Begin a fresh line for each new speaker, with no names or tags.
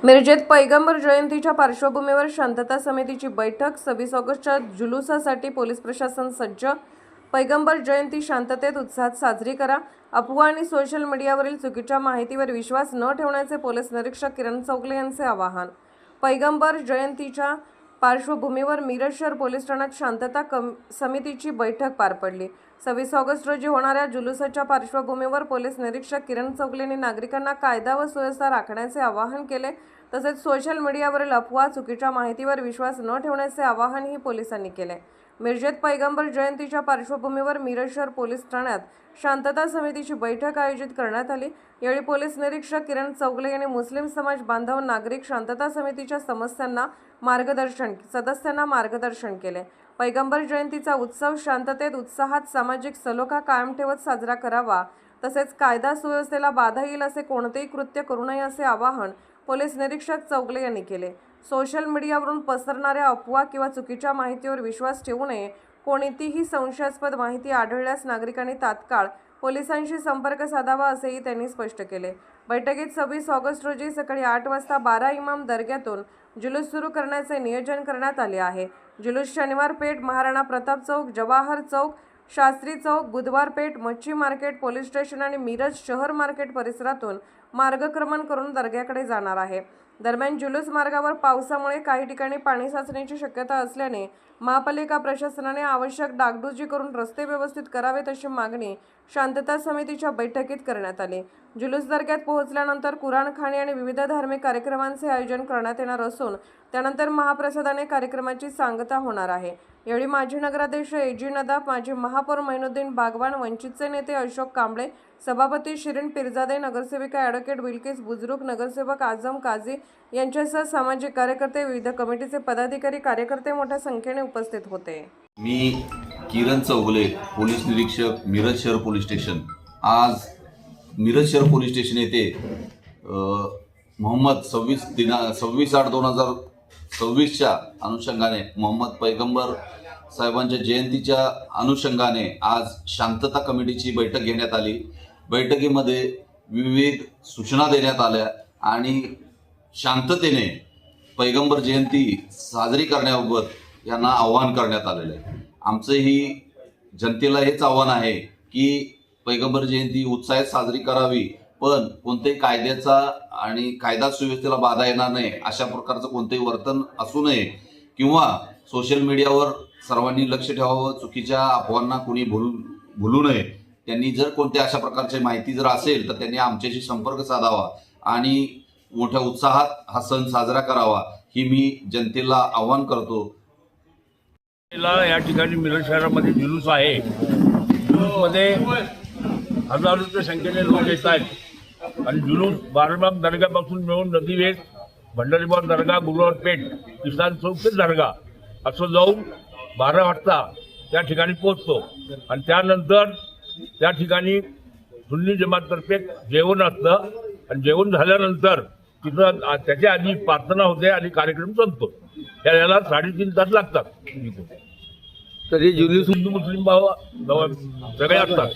मिरजेत पैगंबर जयंतीच्या पार्श्वभूमीवर शांतता समितीची बैठक। 26 ऑगस्टच्या जुलूसासाठी पोलीस प्रशासन सज्ज। पैगंबर जयंती शांततेत उत्साहात साजरी करा। अफवा आणि सोशल मीडियावरील चुकीच्या माहितीवर विश्वास न ठेवण्याचे पोलीस निरीक्षक किरण चौगले यांचे आवाहन। पैगंबर जयंतीच्या पार्श्वभूमीवर मिरज शहर पोलीस ठाण्यात शांतता समितीची बैठक पार पडली। 26 ऑगस्ट रोजी होणाऱ्या जुलूसाच्या पार्श्वभूमीवर पोलीस निरीक्षक किरण चौगले यांनी नागरिकांना कायदा व सुव्यवस्था राखण्याचे आवाहन केले। तसेच सोशल मीडियावरील अफवा चुकीच्या माहितीवर विश्वास न ठेवण्याचे आवाहनही पोलिसांनी केले। मिरजेत पैगंबर जयंतीच्या पार्श्वभूमीवर मिरज शहर पोलीस ठाण्यात शांतता समितीची बैठक आयोजित करण्यात आली। यावेळी पोलीस निरीक्षक किरण चौगले यांनी मुस्लिम समाज बांधव नागरिक शांतता समितीच्या सदस्यांना मार्गदर्शन केले। पैगंबर जयंतीचा उत्सव शांततेत उत्साहात सामाजिक सलोखा कायम ठेवत साजरा करावा। तसेच कायदा सुव्यवस्थेला बाधा येईल असे कोणतेही कृत्य करू नये असे आवाहन पोलीस निरीक्षक चौगले यांनी केले। सोशल मीडियावरून पसरणाऱ्या अफवा किंवा चुकीच्या माहितीवर विश्वास ठेवू नये। कोणतीही संशयास्पद माहिती आढळल्यास नागरिकांनी तात्काळ पोलिसांशी संपर्क साधावा असेही त्यांनी स्पष्ट केले। बैठकीत 26 ऑगस्ट रोजी सकाळी 8 वाजता 12 इमाम दर्ग्यातून जुलूस सुरू करण्याचे नियोजन करण्यात आले आहे। जुलूस शनिवार पेठ, महाराणा प्रताप चौक, जवाहर चौक, शास्त्री चौक, बुधवार पेठ, मच्छी मार्केट, पोलीस स्टेशन आणि मिरज शहर मार्केट परिसरातून मार्गक्रमण करून दर्ग्याकडे जाणार आहे। दरम्यान जुलूस मार्गावर पावसामुळे काही ठिकाणी पाणी साचण्याची शक्यता असल्याने महापालिका प्रशासनाने आवश्यक डागडुजी करून रस्ते व्यवस्थित करावेत अशी मागणी शांतता समितीच्या बैठकीत करण्यात आली। जुलूस दर्ग्यात पोहोचल्यानंतर कुराणखाणी आणि विविध धार्मिक कार्यक्रमांचे आयोजन करण्यात येणार असून त्यानंतर महाप्रसादाने कार्यक्रमाची सांगता होणार आहे। यावेळी माजी नगराध्यक्ष एजी नदाफ, माजी महापौर मैनुद्दीन बागवान, वंचितचे नेते अशोक कांबळे, सभापती शिरीन पिरजादे, नगरसेविका ॲडव्होकेट बिल्किस बुजुर्ग, नगरसेवक आझम काझी यांच्यासह सामाजिक कार्यकर्ते, विविध कमिटीचे पदाधिकारी, कार्यकर्ते मोठ्या संख्येने उपस्थित होते।
मी किरण चौगले, पोलीस निरीक्षक, मिरज शहर पोलीस स्टेशन। आज मिरज शहर पोलीस स्टेशन येथे मोहम्मद 26/8/2026च्या अनुषंगाने मोहम्मद पैगंबर साहेबांच्या जयंतीच्या अनुषंगाने आज शांतता कमिटीची बैठक घेण्यात आली। बैठकीमध्ये विविध सूचना देण्यात आल्या आणि शांततेने पैगंबर जयंती साजरी करण्याबाबत यांना आवाहन करण्यात आलेलं आहे। आमचंही जनतेला हेच आव्हान आहे की पैगंबर जयंती उत्साहात साजरी करावी, पण कोणत्याही कायद्याचा आणि कायदा सुव्यवस्थेला बाधा येणार नाही अशा प्रकारचं कोणतेही वर्तन असू नये किंवा सोशल मीडियावर सर्वांनी लक्ष ठेवावं, चुकीच्या अफवांना कोणी भुलू नये। त्यांनी जर कोणत्या अशा प्रकारची माहिती जर असेल तर त्यांनी आमच्याशी संपर्क साधावा आणि मोठ्या उत्साहात हा सण साजरा करावा ही मी जनतेला आवाहन करतो।
या ठिकाणी मिरज शहरामध्ये जुलूस आहे। जुलूसमध्ये हजारोच्या संख्येने लोक येत आहेत आणि जुलूस बारबाग दर्ग्यापासून मिळून नदीवेस, भंडारीबाग दर्गा, गुरुवार पेठ, किसान चौक ते दर्गा असं जाऊन 12 वाजता त्या ठिकाणी पोहोचतो आणि त्यानंतर त्या ठिकाणी सुन्नी जमाततर्फे जेवण असतं आणि जेवण झाल्यानंतर तिथं त्याच्या आधी प्रार्थना होते आणि कार्यक्रम संपतो। याला 3.5 तास लागतात।
तरी जुलूस
हिंदू मुस्लिम भाव सगळे असतात।